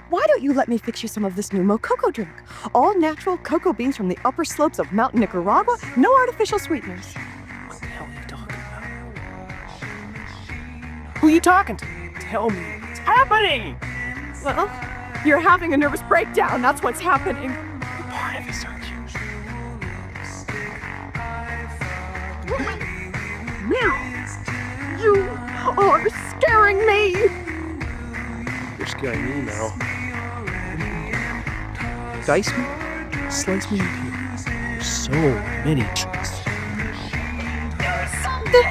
Why don't you let me fix you some of this new Mococo drink? All natural cocoa beans from the upper slopes of Mountain Nicaragua, no artificial sweeteners. What the hell are you talking about? Who are you talking to? Tell me what's happening! Well, you're having a nervous breakdown, that's what's happening. You're part of this, aren't you? You are scaring me! You're scaring me now. Dice me, slice me in pieces. There's so many tricks. The